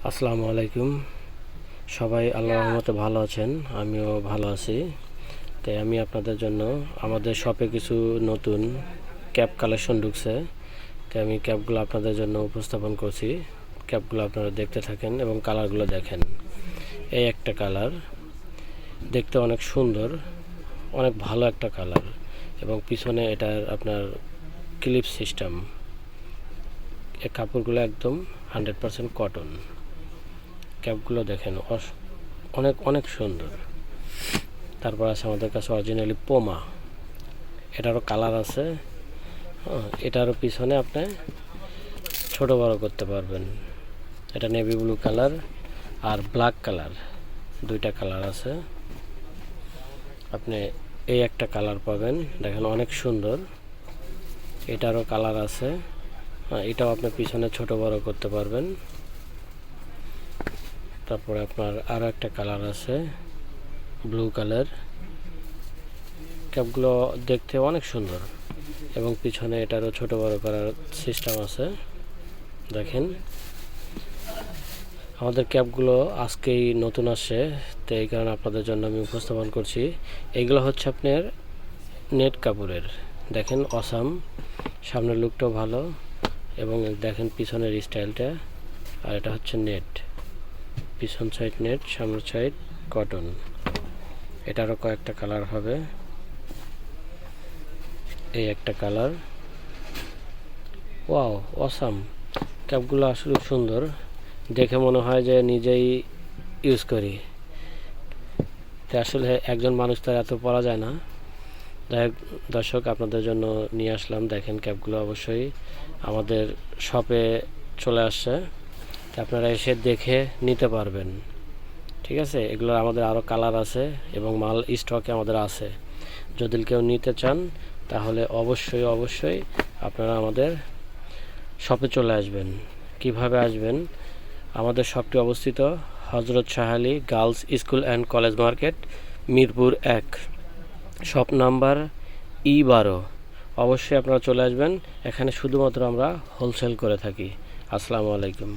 আসসালামু আলাইকুম। সবাই আল্লাহর রহমতে ভালো আছেন, আমিও ভালো আছি। তাই আমি আপনাদের জন্য আমাদের শপে কিছু নতুন ক্যাপ কালেকশন ঢুকছে, তাই আমি ক্যাপগুলো আপনাদের জন্য উপস্থাপন করছি। ক্যাপগুলো আপনারা দেখতে থাকেন এবং কালারগুলো দেখেন। এই একটা কালার দেখতে অনেক সুন্দর, অনেক ভালো একটা কালার, এবং পিছনে এটার আপনার ক্লিপ সিস্টেম। এই কাপড়গুলো একদম 100% কটন। ক্যাপগুলো দেখেন অনেক অনেক সুন্দর। তারপর আছে আমাদের কাছে অরিজিনালি পোমা, এটারও কালার আছে। এটারও পিছনে আপনি ছোট বড় করতে পারবেন। এটা নেভি ব্লু কালার আর ব্ল্যাক কালার, দুইটা কালার আছে। আপনি এই একটা কালার পাবেন, দেখেন অনেক সুন্দর। এটারও কালার আছে, এটাও আপনি পিছনে ছোট বড় করতে পারবেন। তারপরে আপনার আরও একটা কালার আছে ব্লু কালার। ক্যাপগুলো দেখতে অনেক সুন্দর এবং পিছনে এটারও ছোট বড় করার সিস্টেম আছে। দেখেন আমাদের ক্যাপগুলো আজকেই নতুন আসছে, তো এই কারণে আপনাদের জন্য আমি উপস্থাপন করছি। এগুলো হচ্ছে আপনার নেট কাপড়ের। দেখেন অসাম, সামনের লুকটাও ভালো এবং দেখেন পিছনের স্টাইলটা। আর এটা হচ্ছে নেট, পিছন সাইড নেট, সামনের সাইড কটন। এটারও কয়েকটা কালার হবে। এই একটা কালার, ওয়াও অসাম। ক্যাপগুলো আসলে সুন্দর, দেখে মনে হয় যে নিজেই ইউজ করি। তো আসলে একজন মানুষ তার এত পরা যায় না। যাই হোক দর্শক, আপনাদের জন্য নিয়ে আসলাম। দেখেন ক্যাপগুলো অবশ্যই আমাদের শপে চলে আসছে, তো আপনারা এসে দেখে নিতে পারবেন। ঠিক আছে, এগুলো আমাদের আরও কালার আছে এবং মাল স্টকে আমাদের আছে। যদি কেউ নিতে চান তাহলে অবশ্যই অবশ্যই আপনারা আমাদের শপে চলে আসবেন। কিভাবে আসবেন? আমাদের শপটি অবস্থিত হজরত Shah Ali girls school and college market, Mirpur 1, shop number E12। অবশ্যই আপনারা চলে আসবেন, এখানে শুধুমাত্র আমরা হোলসেল করে থাকি। আসসালামু আলাইকুম।